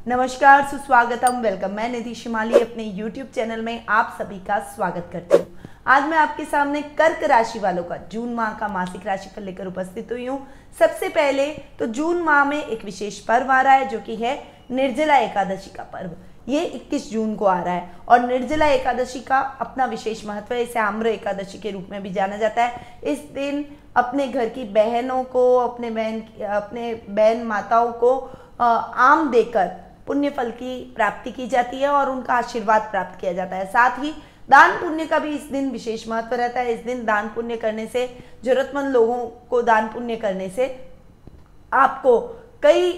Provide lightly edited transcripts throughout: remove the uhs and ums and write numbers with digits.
नमस्कार, सुस्वागतम, वेलकम। मैं निधि शिमाली अपने YouTube चैनल में आप सभी का स्वागत करती हूँ। आज मैं आपके सामने कर्क राशि वालों का जून माह का मासिक राशिफल लेकर उपस्थित हुई हूँ। सबसे पहले तो जून माह में एक विशेष पर्व आ रहा है जो कि है निर्जला एकादशी का पर्व। ये 21 जून को आ रहा है और निर्जला एकादशी का अपना विशेष महत्व है। इसे आम्र एकादशी के रूप में भी जाना जाता है। इस दिन अपने घर की बहनों को, अपने बहन माताओं को आम देकर पुण्य फल की प्राप्ति की जाती है और उनका आशीर्वाद प्राप्त किया जाता है। साथ ही दान पुण्य का भी इस दिन विशेष महत्व रहता है। इस दिन दान पुण्य करने से, जरूरतमंद लोगों को दान पुण्य करने से आपको कई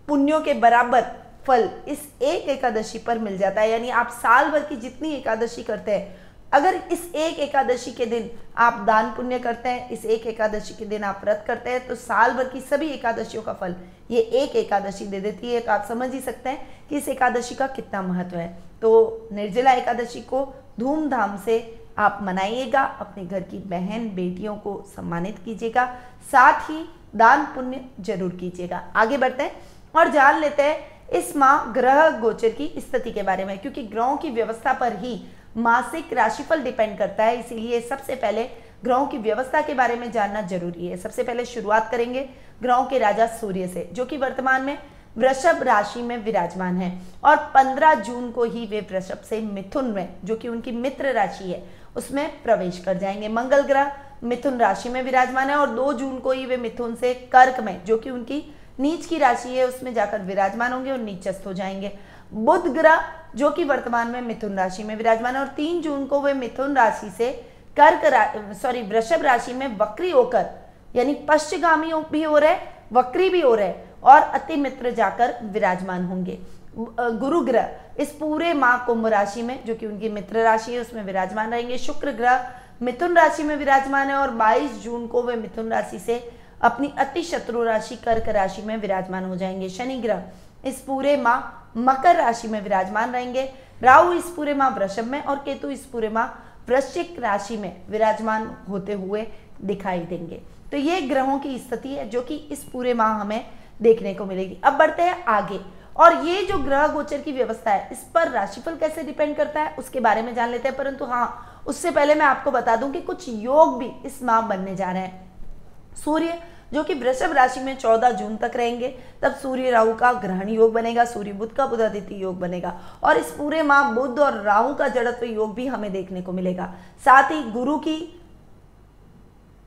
पुण्यों के बराबर फल इस एक एकादशी पर मिल जाता है। यानी आप साल भर की जितनी एकादशी करते हैं, अगर इस एक एकादशी के दिन आप दान पुण्य करते हैं, इस एक एकादशी के दिन आप व्रत करते हैं, तो साल भर की सभी एकादशियों का फल ये एक एकादशी दे देती है। तो आप समझ ही सकते हैं कि इस एकादशी का कितना महत्व है। तो निर्जला एकादशी को धूमधाम से आप मनाइएगा, अपने घर की बहन बेटियों को सम्मानित कीजिएगा, साथ ही दान पुण्य जरूर कीजिएगा। आगे बढ़ते हैं और जान लेते हैं इस माह ग्रह गोचर की स्थिति के बारे में, क्योंकि ग्रहों की व्यवस्था पर ही मासिक राशिफल डिपेंड करता है। इसीलिए सबसे पहले ग्रहों की व्यवस्था के बारे में जानना जरूरी है। सबसे पहले शुरुआत करेंगे ग्रहों के राजा सूर्य से, जो कि वर्तमान में वृषभ राशि में विराजमान है और 15 जून को ही वे वृषभ से मिथुन में, जो कि उनकी मित्र राशि है, उसमें प्रवेश कर जाएंगे। मंगल ग्रह मिथुन राशि में विराजमान है और 2 जून को ही वे मिथुन से कर्क में, जो कि उनकी नीच की राशि है, उसमें जाकर विराजमान होंगे और नीचस्थ हो जाएंगे। बुध ग्रह जो कि वर्तमान में मिथुन राशि में विराजमान है और 3 जून को वे मिथुन राशि से वृषभ राशि में वक्री होकर, यानी पश्चिमगामी भी हो रहे, वक्री भी हो रहे और अति मित्र जाकर विराजमान होंगे। गुरु ग्रह इस पूरे माह कुंभ राशि में, जो कि उनकी मित्र राशि है, उसमें विराजमान रहेंगे। शुक्र ग्रह मिथुन राशि में विराजमान है और 22 जून को वे मिथुन राशि से अपनी अति शत्रु राशि कर्क राशि में विराजमान हो जाएंगे। शनि ग्रह इस पूरे माह मकर राशि में विराजमान रहेंगे। राहु इस पूरे माह वृषभ में और केतु इस पूरे माह वृश्चिक राशि में विराजमान होते हुए दिखाई देंगे। तो ये ग्रहों की स्थिति है जो कि इस पूरे माह हमें देखने को मिलेगी। अब बढ़ते हैं आगे और ये जो ग्रह गोचर की व्यवस्था है, इस पर राशिफल कैसे डिपेंड करता है उसके बारे में जान लेते हैं। परंतु हाँ, उससे पहले मैं आपको बता दूं कि कुछ योग भी इस माह बनने जा रहे हैं। सूर्य जो कि वृषभ राशि में 14 जून तक रहेंगे, तब सूर्य राहु का ग्रहण योग बनेगा, सूर्य बुध का बुधादित्य योग बनेगा और इस पूरे माह बुध और राहु का जड़त्व योग भी हमें देखने को मिलेगा। साथ ही गुरु की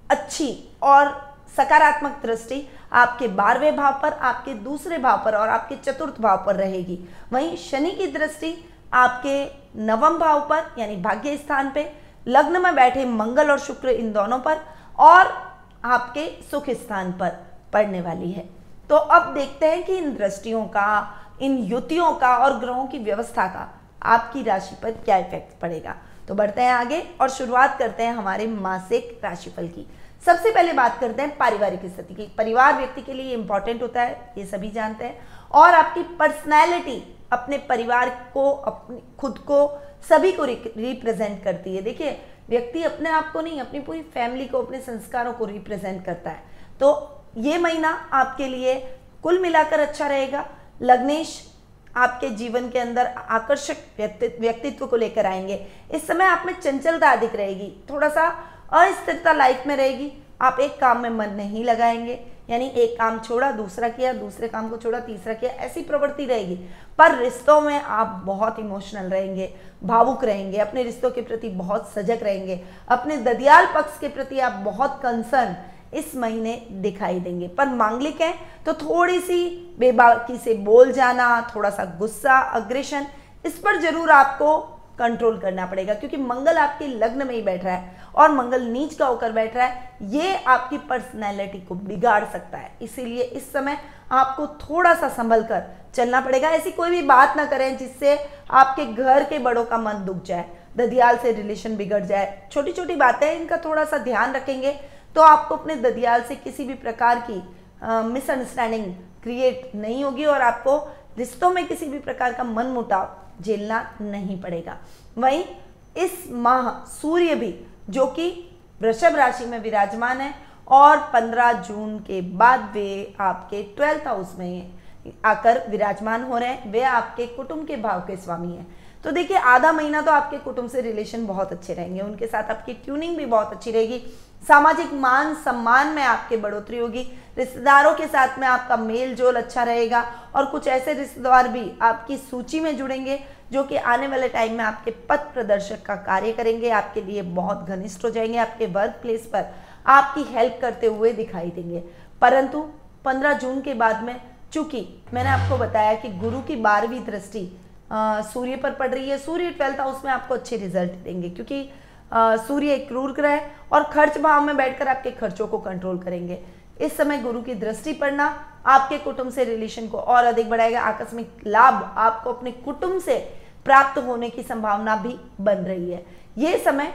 अच्छी और सकारात्मक दृष्टि आपके 12वें भाव पर, आपके दूसरे भाव पर और आपके चतुर्थ भाव पर रहेगी। वहीं शनि की दृष्टि आपके 9वें भाव पर, यानी भाग्य स्थान पे, लग्न में बैठे मंगल और शुक्र इन दोनों पर और आपके सुख स्थान पर पड़ने वाली है। तो अब देखते हैं कि इन दृष्टियों का, इन युतियों का और ग्रहों की व्यवस्था का आपकी राशि पर क्या इफेक्ट पड़ेगा। तो बढ़ते हैं आगे और शुरुआत करते हैं हमारे मासिक राशिफल की। सबसे पहले बात करते हैं पारिवारिक स्थिति की। परिवार व्यक्ति के लिए इंपॉर्टेंट होता है, ये सभी जानते हैं, और आपकी पर्सनैलिटी अपने परिवार को, अपनी खुद को, सभी को रिप्रेजेंट करती है। देखिए, व्यक्ति अपने आप को नहीं, अपनी पूरी फैमिली को, अपने संस्कारों को रिप्रेजेंट करता है। तो ये महीना आपके लिए कुल मिलाकर अच्छा रहेगा। लग्नेश आपके जीवन के अंदर आकर्षक व्यक्तित्व को लेकर आएंगे। इस समय आप में चंचलता अधिक रहेगी, थोड़ा सा अस्थिरता लाइफ में रहेगी। आप एक काम में मन नहीं लगाएंगे, यानी एक काम छोड़ा दूसरा किया, दूसरे काम को छोड़ा तीसरा किया, ऐसी प्रवृत्ति रहेगी। पर रिश्तों में आप बहुत इमोशनल रहेंगे, भावुक रहेंगे, अपने रिश्तों के प्रति बहुत सजग रहेंगे, अपने ददियाल पक्ष के प्रति आप बहुत कंसर्न इस महीने दिखाई देंगे। पर मांगलिक हैं तो थोड़ी सी बेबाकी से बोल जाना, थोड़ा सा गुस्सा, अग्रेशन, इस पर जरूर आपको कंट्रोल करना पड़ेगा, क्योंकि मंगल आपके लग्न में ही बैठ रहा है और मंगल नीच का होकर बैठ रहा है। ये आपकी पर्सनैलिटी को बिगाड़ सकता है, इसीलिए इस समय आपको थोड़ा सा संभल कर चलना पड़ेगा। ऐसी कोई भी बात ना करें जिससे आपके घर के बड़ों का मन दुख जाए, ददियाल से रिलेशन बिगड़ जाए। छोटी छोटी बातें, इनका थोड़ा सा ध्यान रखेंगे तो आपको अपने ददियाल से किसी भी प्रकार की मिसअंडरस्टैंडिंग क्रिएट नहीं होगी और आपको रिश्तों में किसी भी प्रकार का मनमुटाव झेलना नहीं पड़ेगा। वहीं इस माह सूर्य भी, जो कि वृषभ राशि में विराजमान है और 15 जून के बाद वे आपके 12th हाउस में आकर विराजमान हो रहे हैं, वे आपके कुटुंब के भाव के स्वामी हैं। तो देखिए आधा महीना तो आपके कुटुंब से रिलेशन बहुत अच्छे रहेंगे, उनके साथ आपकी ट्यूनिंग भी बहुत अच्छी रहेगी। सामाजिक मान सम्मान में आपके बढ़ोतरी होगी, रिश्तेदारों के साथ में आपका मेल जोल अच्छा रहेगा और कुछ ऐसे रिश्तेदार भी आपकी सूची में जुड़ेंगे जो कि आने वाले टाइम में आपके पथ प्रदर्शक का कार्य करेंगे, आपके लिए बहुत घनिष्ठ हो जाएंगे, आपके वर्क प्लेस पर आपकी हेल्प करते हुए दिखाई देंगे। परंतु 15 जून के बाद में, चूंकि मैंने आपको बताया कि गुरु की 12वीं दृष्टि सूर्य पर पड़ रही है, सूर्य 12th हाउस में आपको अच्छे रिजल्ट देंगे क्योंकि सूर्य एक क्रूर ग्रह है और खर्च भाव में बैठकर आपके खर्चों को कंट्रोल करेंगे। इस समय गुरु की दृष्टि पड़ना आपके कुटुंब से रिलेशन को और अधिक बढ़ाएगा। आकस्मिक लाभ आपको अपने कुटुंब से प्राप्त होने की संभावना भी बन रही है। ये समय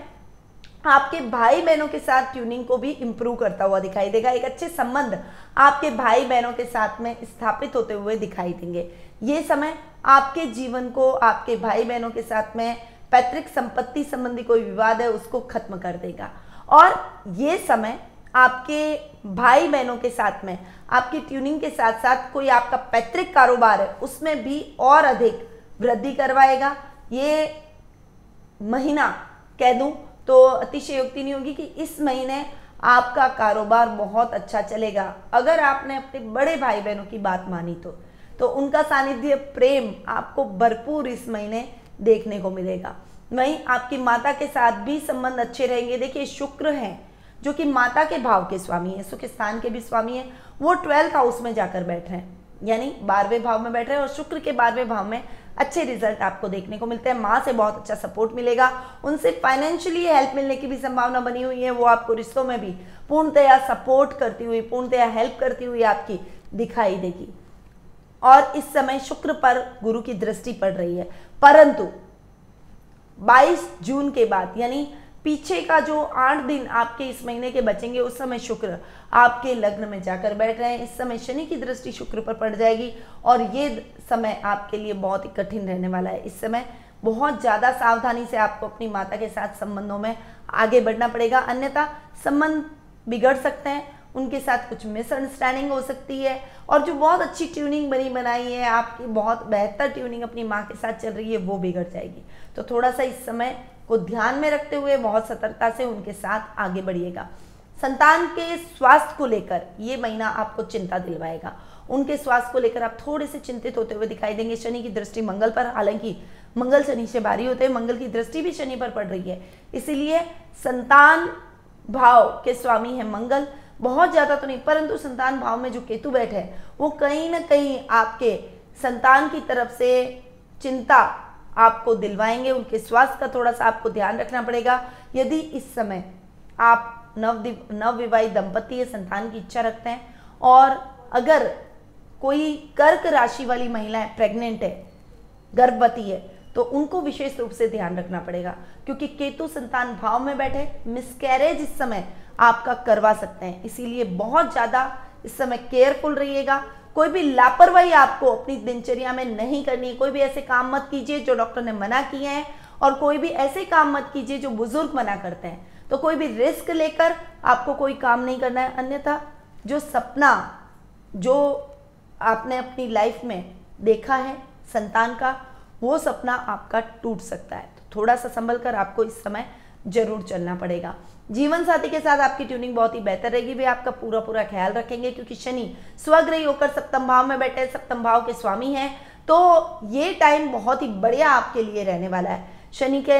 आपके भाई बहनों के साथ ट्यूनिंग को भी इंप्रूव करता हुआ दिखाई देगा। एक अच्छे संबंध आपके भाई बहनों के साथ में स्थापित होते हुए दिखाई देंगे। ये समय आपके जीवन को आपके भाई बहनों के साथ में पैतृक संपत्ति संबंधी कोई विवाद है उसको खत्म कर देगा। और ये समय आपके भाई बहनों के साथ में आपकी ट्यूनिंग के साथ साथ कोई आपका पैतृक कारोबार है उसमें भी और अधिक वृद्धि करवाएगा। ये महीना कह दूं तो अतिशयोक्ति नहीं होगी कि इस महीने आपका कारोबार बहुत अच्छा चलेगा। अगर आपने अपने बड़े भाई बहनों की बात मानी तो उनका सानिध्य प्रेम आपको भरपूर इस महीने देखने को मिलेगा। वहीं आपकी माता के साथ भी संबंध अच्छे रहेंगे। देखिए शुक्र हैं जो कि माता के भाव के स्वामी है, सुख स्थान के भी स्वामी है, वो 12th हाउस में जाकर बैठ रहे हैं, यानी 12वें भाव में बैठ रहे हैं और शुक्र के 12वें भाव में अच्छे रिजल्ट आपको देखने को मिलते हैं। माँ से बहुत अच्छा सपोर्ट मिलेगा, उनसे फाइनेंशियली हेल्प मिलने की भी संभावना बनी हुई है। वो आपको रिश्तों में भी पूर्णतया सपोर्ट करती हुई, पूर्णतया हेल्प करती हुई आपकी दिखाई देगी। और इस समय शुक्र पर गुरु की दृष्टि पड़ रही है, परंतु 22 जून के बाद यानी पीछे का जो 8 दिन आपके इस महीने के बचेंगे उस समय शुक्र आपके लग्न में जाकर बैठ रहे हैं। इस समय शनि की दृष्टि शुक्र पर पड़ जाएगी और ये समय आपके लिए बहुत ही कठिन रहने वाला है। इस समय बहुत ज़्यादा सावधानी से आपको अपनी माता के साथ संबंधों में आगे बढ़ना पड़ेगा, अन्यथा संबंध बिगड़ सकते हैं, उनके साथ कुछ मिसअंडरस्टैंडिंग हो सकती है। और जो बहुत अच्छी ट्यूनिंग बनी बनाई है, आपकी बहुत बेहतर ट्यूनिंग अपनी माँ के साथ चल रही है, वो बिगड़ जाएगी। तो थोड़ा सा इस समय को ध्यान में रखते हुए बहुत सतर्कता से उनके साथ आगे बढ़िएगा। संतान के स्वास्थ्य को लेकर ये महीना आपको चिंता दिलवाएगा, उनके स्वास्थ्य को लेकर आप थोड़े से चिंतित होते हुए दिखाई देंगे। शनि की दृष्टि मंगल पर, हालांकि मंगल शनि से भारी होते हैं, मंगल की दृष्टि भी शनि पर पड़ रही है, इसीलिए संतान भाव के स्वामी है मंगल, बहुत ज्यादा तो नहीं, परंतु संतान भाव में जो केतु बैठे हैं वो कहीं ना कहीं आपके संतान की तरफ से चिंता आपको दिलवाएंगे। उनके स्वास्थ्य का थोड़ा सा आपको ध्यान रखना पड़ेगा। यदि इस समय आप नवविवाहित दंपति या संतान की इच्छा रखते हैं और अगर कोई कर्क राशि वाली महिला प्रेग्नेंट है, गर्भवती है, तो उनको विशेष रूप से ध्यान रखना पड़ेगा क्योंकि केतु संतान भाव में बैठे मिसकैरेज इस समय आपका करवा सकते हैं, इसीलिए बहुत ज़्यादा इस समय केयरफुल रहिएगा। कोई भी लापरवाही आपको अपनी दिनचर्या में नहीं करनी, कोई भी ऐसे काम मत कीजिए जो डॉक्टर ने मना किए हैं और कोई भी ऐसे काम मत कीजिए जो बुजुर्ग मना करते हैं। तो कोई भी रिस्क लेकर आपको कोई काम नहीं करना है, अन्यथा जो सपना जो आपने अपनी लाइफ में देखा है संतान का, वो सपना आपका टूट सकता है। तो थोड़ा सा संभल कर आपको इस समय जरूर चलना पड़ेगा। जीवन साथी के साथ आपकी ट्यूनिंग बहुत ही बेहतर रहेगी, वे आपका पूरा ख्याल रखेंगे क्योंकि शनि स्वग्रही होकर सप्तम भाव में बैठे, सप्तम भाव के स्वामी हैं। तो ये टाइम बहुत ही बढ़िया आपके लिए रहने वाला है। शनि के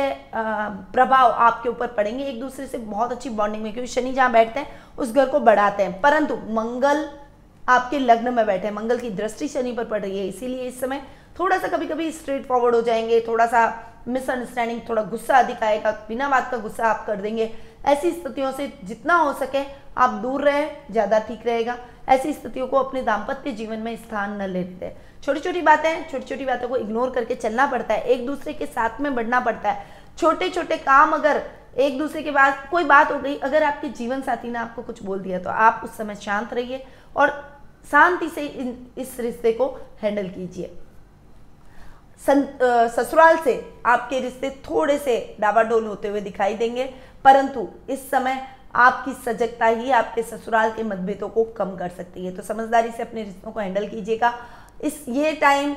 प्रभाव आपके ऊपर पड़ेंगे, एक दूसरे से बहुत अच्छी बॉन्डिंग में, क्योंकि शनि जहाँ बैठते हैं उस घर को बढ़ाते हैं, परंतु मंगल आपके लग्न में बैठे हैं, मंगल की दृष्टि शनि पर पड़ रही है, इसीलिए इस समय थोड़ा सा कभी कभी स्ट्रेट फॉरवर्ड हो जाएंगे, थोड़ा सा मिसअंडरस्टैंडिंग, थोड़ा गुस्सा अधिक आएगा, बिना बात का गुस्सा आप कर देंगे। ऐसी स्थितियों से जितना हो सके आप दूर रहें, ज़्यादा ठीक रहेगा। ऐसी स्थितियों को अपने दाम्पत्य जीवन में स्थान न लेते हैं। छोटी छोटी बातों को इग्नोर करके चलना पड़ता है, एक दूसरे के साथ में बढ़ना पड़ता है। छोटे छोटे काम, अगर एक दूसरे के बाद कोई बात हो गई, अगर आपके जीवन साथी ने आपको कुछ बोल दिया तो आप उस समय शांत रहिए और शांति से इस रिश्ते को हैंडल कीजिए। ससुराल से आपके रिश्ते थोड़े से डावाडोल होते हुए दिखाई देंगे, परंतु इस समय आपकी सजगता ही आपके ससुराल के मतभेदों को कम कर सकती है। तो समझदारी से अपने रिश्तों को हैंडल कीजिएगा। ये टाइम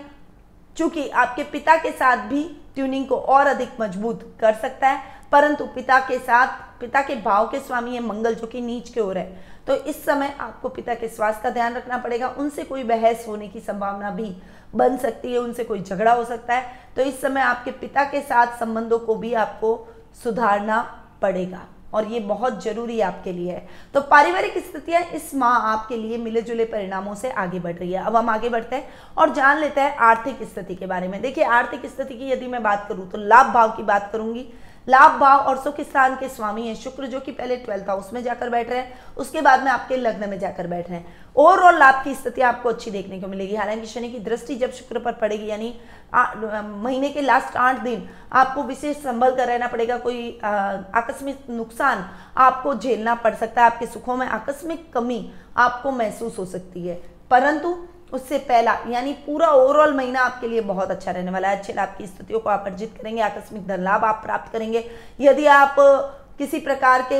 चूंकि आपके पिता के साथ भी ट्यूनिंग को और अधिक मजबूत कर सकता है, परंतु पिता के भाव के स्वामी है मंगल जो कि नीच की ओर है, तो इस समय आपको पिता के स्वास्थ्य का ध्यान रखना पड़ेगा। उनसे कोई बहस होने की संभावना भी बन सकती है, उनसे कोई झगड़ा हो सकता है, तो इस समय आपके पिता के साथ संबंधों को भी आपको सुधारना पड़ेगा और ये बहुत जरूरी आपके लिए है। तो पारिवारिक स्थितियां इस माह आपके लिए मिले जुले परिणामों से आगे बढ़ रही है। अब हम आगे बढ़ते हैं और जान लेते हैं आर्थिक स्थिति के बारे में। देखिए, आर्थिक स्थिति की यदि मैं बात करूं तो लाभ भाव की बात करूंगी। लाभ भाव और सुख स्थान के स्वामी है शुक्र, जो कि पहले 12th हाउस में जाकर बैठ रहे हैं, उसके बाद में आपके लग्न में जाकर बैठ रहे हैं। ओवरऑल लाभ की स्थिति आपको अच्छी देखने को मिलेगी। हालांकि शनि की दृष्टि जब शुक्र पर पड़ेगी, यानी महीने के लास्ट 8 दिन आपको विशेष संभल कर रहना पड़ेगा। कोई आकस्मिक नुकसान आपको झेलना पड़ सकता है, आपके सुखों में आकस्मिक कमी आपको महसूस हो सकती है, परंतु उससे पहला यानी पूरा ओवरऑल महीना आपके लिए बहुत अच्छा रहने वाला है। अच्छे लाभ की स्थितियों को आप अर्जित करेंगे, आकस्मिक धन लाभ आप प्राप्त करेंगे। यदि आप किसी प्रकार के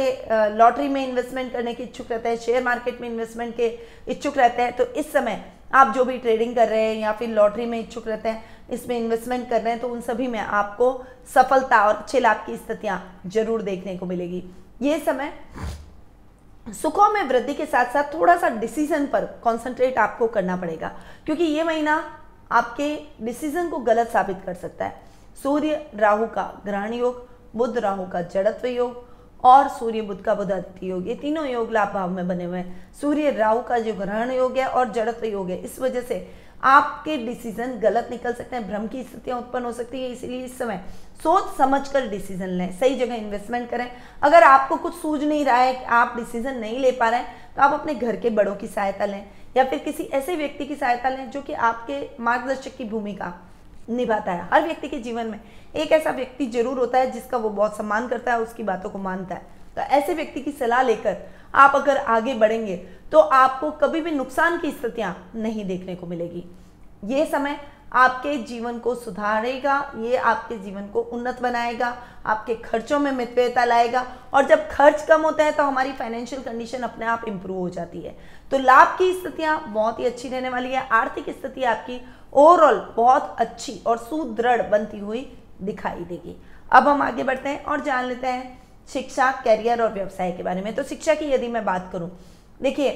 लॉटरी में इन्वेस्टमेंट करने के इच्छुक रहते हैं, शेयर मार्केट में इन्वेस्टमेंट के इच्छुक रहते हैं, तो इस समय आप जो भी ट्रेडिंग कर रहे हैं या फिर लॉटरी में इच्छुक रहते हैं, इसमें इन्वेस्टमेंट कर रहे हैं, तो उन सभी में आपको सफलता और अच्छे लाभ की स्थितियां जरूर देखने को मिलेगी। ये समय सुखों में वृद्धि के साथ साथ थोड़ा सा डिसीजन पर कंसंट्रेट आपको करना पड़ेगा, क्योंकि ये महीना आपके डिसीजन को गलत साबित कर सकता है। सूर्य राहु का ग्रहण योग, बुध राहु का जड़त्व योग और सूर्य बुध का बुधादित्य योग, ये तीनों योग लाभ भाव में बने हुए हैं। सूर्य राहु का जो ग्रहण योग है और जड़त्व योग है, इस वजह से आपके डिसीजन गलत निकल सकते हैं, भ्रम की स्थितियां उत्पन्न हो सकती है। इसलिए इस समय सोच समझकर डिसीजन लें, सही जगह इन्वेस्टमेंट करें। अगर आपको कुछ सूझ नहीं रहा है, आप डिसीजन नहीं ले पा रहे हैं, तो आप अपने घर के बड़ों की सहायता लें या फिर किसी ऐसे व्यक्ति की सहायता लें जो कि आपके मार्गदर्शक की भूमिका निभाता है। हर व्यक्ति के जीवन में एक ऐसा व्यक्ति जरूर होता है जिसका वो बहुत सम्मान करता है, उसकी बातों को मानता है। तो ऐसे व्यक्ति की सलाह लेकर आप अगर आगे बढ़ेंगे तो आपको कभी भी नुकसान की स्थितियां नहीं देखने को मिलेगी। ये समय आपके जीवन को सुधारेगा, ये आपके जीवन को उन्नत बनाएगा, आपके खर्चों में मितव्ययता लाएगा, और जब खर्च कम होता है तो हमारी फाइनेंशियल कंडीशन अपने आप इंप्रूव हो जाती है। तो लाभ की स्थितियां बहुत ही अच्छी रहने वाली है। आर्थिक स्थिति आपकी ओवरऑल बहुत अच्छी और सुदृढ़ बनती हुई दिखाई देगी। अब हम आगे बढ़ते हैं और जान लेते हैं शिक्षा, कैरियर और व्यवसाय के बारे में। तो शिक्षा की यदि मैं बात करूं, देखिए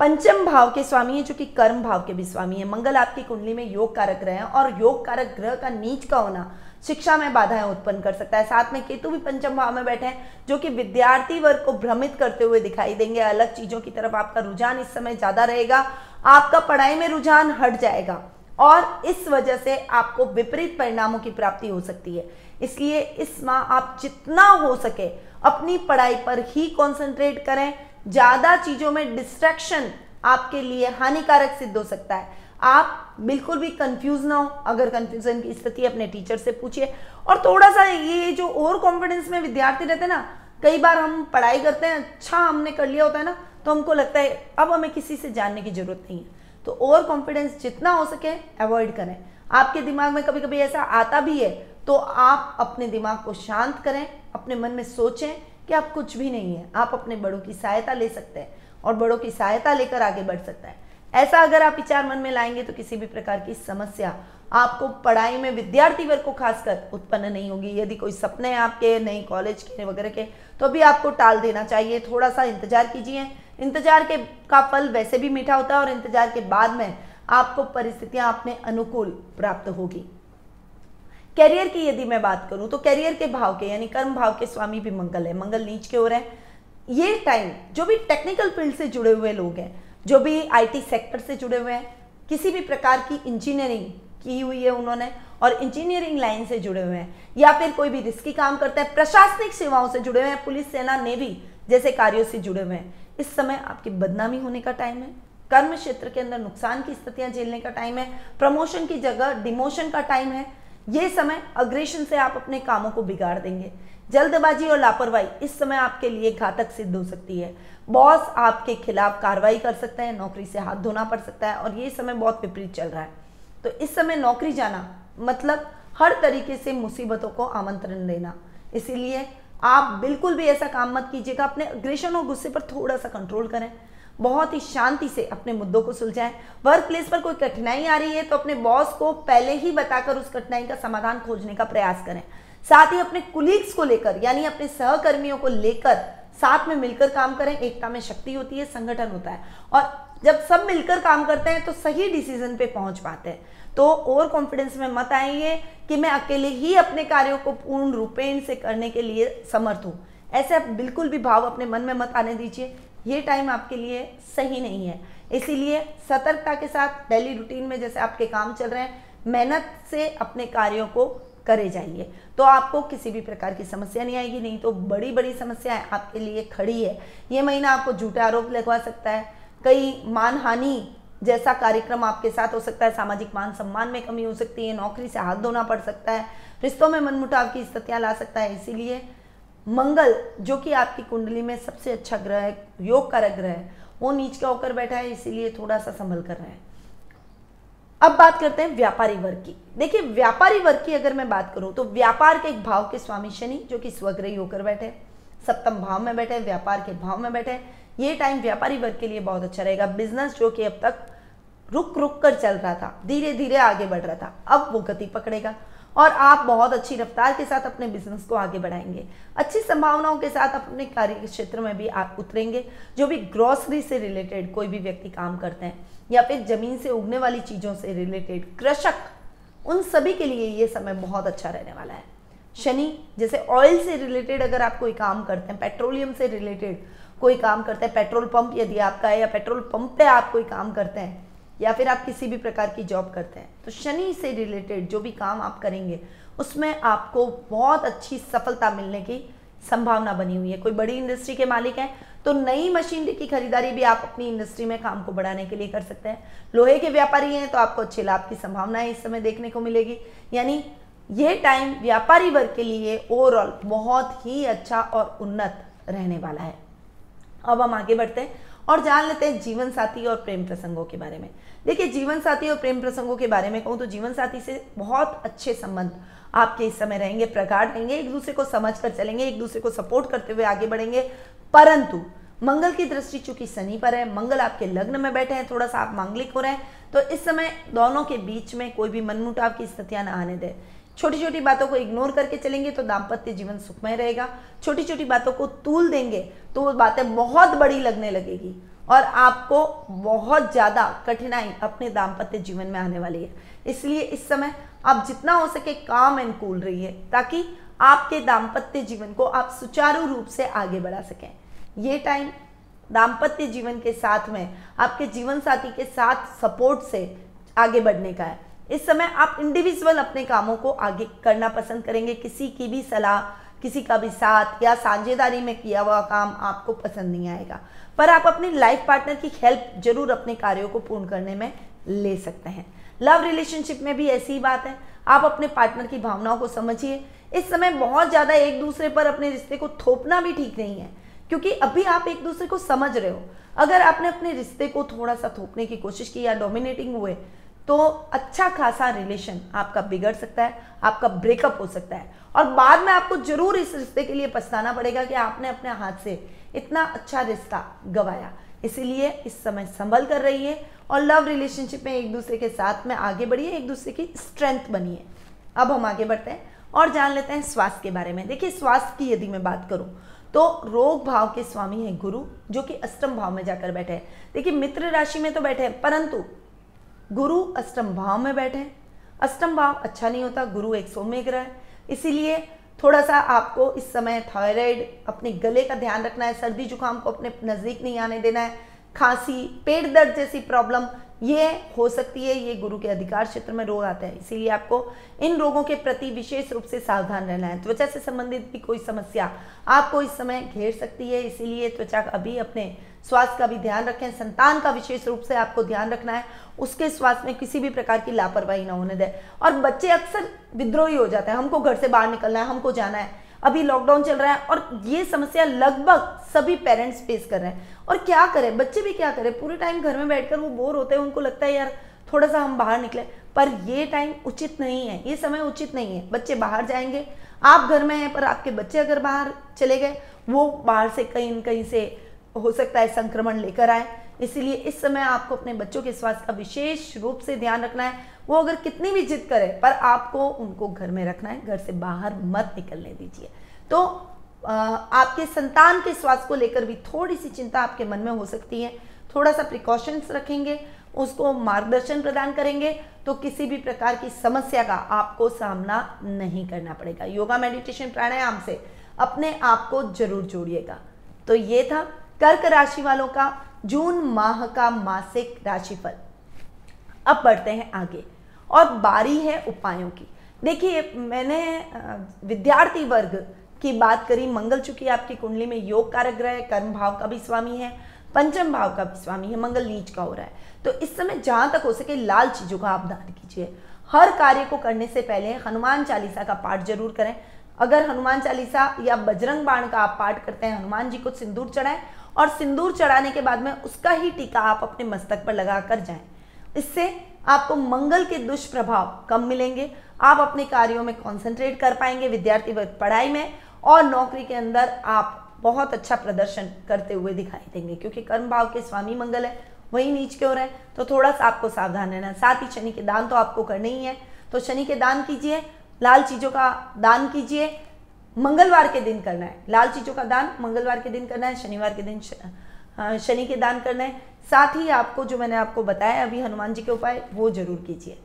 पंचम भाव के स्वामी है जो कि कर्म भाव के भी स्वामी है। मंगल आपकी कुंडली में योग कारक ग्रह है और योग कारक ग्रह का नीच का होना शिक्षा में बाधाएं उत्पन्न कर सकता है। साथ में केतु भी पंचम भाव में बैठे हैं जो कि विद्यार्थी वर्ग को भ्रमित करते हुए दिखाई देंगे। अलग चीजों की तरफ आपका रुझान इस समय ज्यादा रहेगा, आपका पढ़ाई में रुझान हट जाएगा और इस वजह से आपको विपरीत परिणामों की प्राप्ति हो सकती है। इसलिए इस माह आप जितना हो सके अपनी पढ़ाई पर ही कॉन्सेंट्रेट करें। ज्यादा चीजों में डिस्ट्रैक्शन आपके लिए हानिकारक सिद्ध हो सकता है। आप बिल्कुल भी कंफ्यूज ना हो। अगर कंफ्यूजन की स्थिति अपने टीचर से पूछिए। और थोड़ा सा ये जो ओवर कॉन्फिडेंस में विद्यार्थी रहते हैं ना, कई बार हम पढ़ाई करते हैं, अच्छा हमने कर लिया होता है ना, तो हमको लगता है अब हमें किसी से जानने की जरूरत नहीं है। तो ओवर कॉन्फिडेंस जितना हो सके अवॉइड करें। आपके दिमाग में कभी कभी ऐसा आता भी है तो आप अपने दिमाग को शांत करें, अपने मन में सोचें कि आप कुछ भी नहीं है, आप अपने बड़ों की सहायता ले सकते हैं और बड़ों की सहायता लेकर आगे बढ़ सकता है। ऐसा अगर आप विचार मन में लाएंगे तो किसी भी प्रकार की समस्या आपको पढ़ाई में विद्यार्थी वर्ग को खासकर उत्पन्न नहीं होगी। यदि कोई सपने हैं आपके नए कॉलेज के वगैरह के, तो अभी आपको टाल देना चाहिए, थोड़ा सा इंतजार कीजिए। इंतजार का फल वैसे भी मीठा होता है और इंतजार के बाद में आपको परिस्थितियां अपने अनुकूल प्राप्त होगी। कैरियर की यदि मैं बात करूं तो कैरियर के भाव के यानी कर्म भाव के स्वामी भी मंगल है। मंगल नीच के ओर है। ये टाइम जो भी टेक्निकल फील्ड से जुड़े हुए लोग हैं, जो भी आईटी सेक्टर से जुड़े हुए हैं, किसी भी प्रकार की इंजीनियरिंग की हुई है उन्होंने और इंजीनियरिंग लाइन से जुड़े हुए हैं, या फिर कोई भी रिस्की काम करते हैं, प्रशासनिक सेवाओं से जुड़े हुए हैं, पुलिस, सेना, नेवी जैसे कार्यों से जुड़े हुए हैं, इस समय आपकी बदनामी होने का टाइम है। कर्म क्षेत्र के अंदर नुकसान की स्थितियां झेलने का टाइम है। प्रमोशन की जगह डिमोशन का टाइम है। ये समय अग्रेशन से आप अपने कामों को बिगाड़ देंगे। जल्दबाजी और लापरवाही इस समय आपके लिए घातक सिद्ध हो सकती है। बॉस आपके खिलाफ कार्रवाई कर सकता है, नौकरी से हाथ धोना पड़ सकता है और ये समय बहुत विपरीत चल रहा है। तो इस समय नौकरी जाना मतलब हर तरीके से मुसीबतों को आमंत्रण देना। इसीलिए आप बिल्कुल भी ऐसा काम मत कीजिएगा। अपने अग्रेशन और गुस्से पर थोड़ा सा कंट्रोल करें, बहुत ही शांति से अपने मुद्दों को सुलझाएं। वर्क प्लेस पर कोई कठिनाई आ रही है तो अपने बॉस को पहले ही बताकर उस कठिनाई का समाधान खोजने का प्रयास करें। साथ ही अपने कुलीग्स को लेकर यानी अपने सहकर्मियों को लेकर साथ में मिलकर काम करें। एकता में शक्ति होती है, संगठन होता है, और जब सब मिलकर काम करते हैं तो सही डिसीजन पे पहुंच पाते हैं। तो ओवर कॉन्फिडेंस में मत आइए कि मैं अकेले ही अपने कार्यों को पूर्ण रूपेण से करने के लिए समर्थ हूँ। ऐसे बिल्कुल भी भाव अपने मन में मत आने दीजिए। ये टाइम आपके लिए सही नहीं है, इसीलिए सतर्कता के साथ डेली रूटीन में जैसे आपके काम चल रहे हैं, मेहनत से अपने कार्यों को करे जाइए, तो आपको किसी भी प्रकार की समस्या नहीं आएगी। नहीं तो बड़ी बड़ी समस्याएं आपके लिए खड़ी है। ये महीना आपको झूठे आरोप लगवा सकता है, कई मानहानि जैसा कार्यक्रम आपके साथ हो सकता है, सामाजिक मान सम्मान में कमी हो सकती है, नौकरी से हाथ धोना पड़ सकता है, रिश्तों में मनमुटाव की स्थितियां ला सकता है। इसीलिए मंगल जो कि आपकी कुंडली में सबसे अच्छा ग्रह है, योग कारक ग्रह है, वो नीच का होकर बैठा है, इसीलिए थोड़ा सा संभल कर रहा है। अब बात करते हैं व्यापारी वर्ग की। देखिए व्यापारी वर्ग की अगर मैं बात करूं तो व्यापार के एक भाव के स्वामी शनि जो कि स्वग्रही होकर बैठे, सप्तम भाव में बैठे, व्यापार के भाव में बैठे। ये टाइम व्यापारी वर्ग के लिए बहुत अच्छा रहेगा। बिजनेस जो कि अब तक रुक रुक कर चल रहा था, धीरे धीरे आगे बढ़ रहा था, अब वो गति पकड़ेगा और आप बहुत अच्छी रफ्तार के साथ अपने बिजनेस को आगे बढ़ाएंगे। अच्छी संभावनाओं के साथ अपने कार्य के क्षेत्र में भी आप उतरेंगे। जो भी ग्रोसरी से रिलेटेड कोई भी व्यक्ति काम करते हैं या फिर जमीन से उगने वाली चीज़ों से रिलेटेड कृषक, उन सभी के लिए ये समय बहुत अच्छा रहने वाला है। शनि जैसे ऑयल से रिलेटेड अगर आप कोई काम करते हैं, पेट्रोलियम से रिलेटेड कोई काम करते हैं, पेट्रोल पंप यदि आपका है या पेट्रोल पंप पे आप कोई काम करते हैं या फिर आप किसी भी प्रकार की जॉब करते हैं, तो शनि से रिलेटेड जो भी काम आप करेंगे उसमें आपको बहुत अच्छी सफलता मिलने की संभावना बनी हुई है। कोई बड़ी इंडस्ट्री के मालिक हैं तो नई मशीनरी की खरीदारी भी आप अपनी इंडस्ट्री में काम को बढ़ाने के लिए कर सकते हैं। लोहे के व्यापारी हैं तो आपको अच्छे लाभ की संभावनाएं इस समय देखने को मिलेगी। यानी ये टाइम व्यापारी वर्ग के लिए ओवरऑल बहुत ही अच्छा और उन्नत रहने वाला है। अब हम आगे बढ़ते हैं और जान लेते हैं जीवन साथी और प्रेम प्रसंगों के बारे में। देखिए जीवन साथी और प्रेम प्रसंगों के बारे में कहूँ तो जीवन साथी से बहुत अच्छे संबंध आपके इस समय रहेंगे, प्रगाढ़ रहेंगे, एक दूसरे को समझकर चलेंगे, एक दूसरे को सपोर्ट करते हुए आगे बढ़ेंगे। परंतु मंगल की दृष्टि चूंकि शनि पर है, मंगल आपके लग्न में बैठे हैं, थोड़ा सा आप मांगलिक हो रहे हैं, तो इस समय दोनों के बीच में कोई भी मनमुटाव की स्थितियां ना आने दें। छोटी छोटी बातों को इग्नोर करके चलेंगे तो दाम्पत्य जीवन सुखमय रहेगा। छोटी छोटी बातों को तूल देंगे तो वो बातें बहुत बड़ी लगने लगेगी और आपको बहुत ज़्यादा कठिनाई अपने दाम्पत्य जीवन में आने वाली है। इसलिए इस समय आप जितना हो सके काम एंड कूल रहिए ताकि आपके दाम्पत्य जीवन को आप सुचारू रूप से आगे बढ़ा सकें। ये टाइम दाम्पत्य जीवन के साथ में आपके जीवन साथी के साथ सपोर्ट से आगे बढ़ने का है। इस समय आप इंडिविजुअल अपने कामों को आगे करना पसंद करेंगे। किसी की भी सलाह, किसी का भी साथ या साझेदारी में किया हुआ काम आपको पसंद नहीं आएगा, पर आप अपनी लाइफ पार्टनर की हेल्प जरूर अपने कार्यों को पूर्ण करने में ले सकते हैं। लव रिलेशनशिप में भी ऐसी ही बात है, आप अपने पार्टनर की भावनाओं को समझिए। इस समय बहुत ज़्यादा एक दूसरे पर अपने रिश्ते को थोपना भी ठीक नहीं है, क्योंकि अभी आप एक दूसरे को समझ रहे हो। अगर आपने अपने रिश्ते को थोड़ा सा थोपने की कोशिश की या डोमिनेटिंग हुए तो अच्छा खासा रिलेशन आपका बिगड़ सकता है, आपका ब्रेकअप हो सकता है और बाद में आपको जरूर इस रिश्ते के लिए पछताना पड़ेगा कि आपने अपने हाथ से इतना अच्छा रिश्ता गंवाया। इसीलिए इस समय संभल कर रहिए और लव रिलेशनशिप में एक दूसरे के साथ में आगे बढ़िए, एक दूसरे की स्ट्रेंथ बनिए। अब हम आगे बढ़ते हैं और जान लेते हैं स्वास्थ्य के बारे में। देखिए स्वास्थ्य की यदि मैं बात करूं तो रोग भाव के स्वामी है गुरु, जो कि अष्टम भाव में जाकर बैठे हैं। देखिए मित्र राशि में तो बैठे हैं, परंतु गुरु अष्टम भाव में बैठे हैं। अष्टम भाव अच्छा नहीं होता, गुरु एक सौम्य ग्रह है, इसीलिए थोड़ा सा आपको इस समय थायराइड, अपने गले का ध्यान रखना है, सर्दी जुकाम को अपने नज़दीक नहीं आने देना है, खांसी, पेट दर्द जैसी प्रॉब्लम ये हो सकती है, ये गुरु के अधिकार क्षेत्र में रोग आते हैं, इसीलिए आपको इन रोगों के प्रति विशेष रूप से सावधान रहना है। त्वचा से संबंधित भी कोई समस्या आपको इस समय घेर सकती है, इसीलिए त्वचा का अभी अपने स्वास्थ्य का भी ध्यान रखें। संतान का विशेष रूप से आपको ध्यान रखना है, उसके स्वास्थ्य में किसी भी प्रकार की लापरवाही ना होने दें। और बच्चे अक्सर विद्रोही हो जाते हैं, हमको घर से बाहर निकलना है, हमको जाना है, अभी लॉकडाउन चल रहा है और ये समस्या लगभग सभी पेरेंट्स फेस कर रहे हैं। और क्या करें, बच्चे भी क्या करें, पूरे टाइम घर में बैठकर वो बोर होते हैं, उनको लगता है यार थोड़ा सा हम बाहर निकले, पर ये टाइम उचित नहीं है, ये समय उचित नहीं है। बच्चे बाहर जाएंगे, आप घर में हैं पर आपके बच्चे अगर बाहर चले गए, वो बाहर से कहीं न कहीं से हो सकता है संक्रमण लेकर आए। इसीलिए इस समय आपको अपने बच्चों के स्वास्थ्य का विशेष रूप से ध्यान रखना है। वो अगर कितनी भी जिद करे पर आपको उनको घर में रखना है, घर से बाहर मत निकलने दीजिए। तो आपके संतान के स्वास्थ्य को लेकर भी थोड़ी सी चिंता आपके मन में हो सकती है। थोड़ा सा प्रिकॉशंस रखेंगे, उसको मार्गदर्शन प्रदान करेंगे तो किसी भी प्रकार की समस्या का आपको सामना नहीं करना पड़ेगा। योगा, मेडिटेशन, प्राणायाम से अपने आप को जरूर जोड़िएगा। तो ये था कर्क राशि वालों का जून माह का मासिक राशिफल। अब बढ़ते हैं आगे और बारी है उपायों की। देखिए, मैंने विद्यार्थी वर्ग की बात करी। मंगल चूंकि आपकी कुंडली में योग कारक ग्रह है, कर्म भाव का भी स्वामी है, पंचम भाव का भी स्वामी है, मंगल नीच का हो रहा है। तो इस समय जहां तक हो सके लाल चीजों का आप दान कीजिए। हर कार्य को करने से पहले हनुमान चालीसा का पाठ जरूर करें। अगर हनुमान चालीसा या बजरंग बाण का आप पाठ करते हैं, हनुमान जी को सिंदूर चढ़ाएं और सिंदूर चढ़ाने के बाद में उसका ही टीका आप अपने मस्तक पर लगा कर जाएं। इससे आपको मंगल के दुष्प्रभाव कम मिलेंगे, आप अपने कार्यों में कंसंट्रेट कर पाएंगे, विद्यार्थी वर्ग पढ़ाई में और नौकरी के अंदर आप बहुत अच्छा प्रदर्शन करते हुए दिखाई देंगे। क्योंकि कर्म भाव के स्वामी मंगल है, वही नीच के हो रहे हैं, तो थोड़ा सा आपको सावधान रहना है। साथ ही शनि के दान तो आपको करने ही है, तो शनि के दान कीजिए, लाल चीजों का दान कीजिए। मंगलवार के दिन करना है, लाल चीजों का दान मंगलवार के दिन करना है, शनिवार के दिन शनि के दान करना है। साथ ही आपको जो मैंने आपको बताया अभी हनुमान जी के उपाय, वो जरूर कीजिए।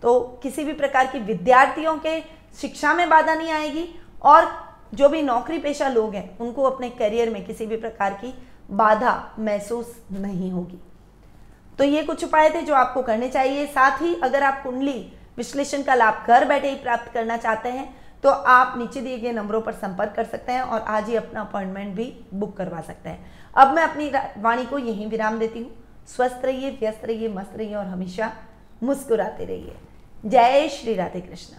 तो किसी भी प्रकार की विद्यार्थियों के शिक्षा में बाधा नहीं आएगी और जो भी नौकरी पेशा लोग हैं उनको अपने करियर में किसी भी प्रकार की बाधा महसूस नहीं होगी। तो ये कुछ उपाय थे जो आपको करने चाहिए। साथ ही अगर आप कुंडली विश्लेषण का लाभ घर बैठे ही प्राप्त करना चाहते हैं तो आप नीचे दिए गए नंबरों पर संपर्क कर सकते हैं और आज ही अपना अपॉइंटमेंट भी बुक करवा सकते हैं। अब मैं अपनी वाणी को यहीं विराम देती हूँ। स्वस्थ रहिए, व्यस्त रहिए, मस्त रहिए और हमेशा मुस्कुराते रहिए। जय श्री राधे कृष्ण।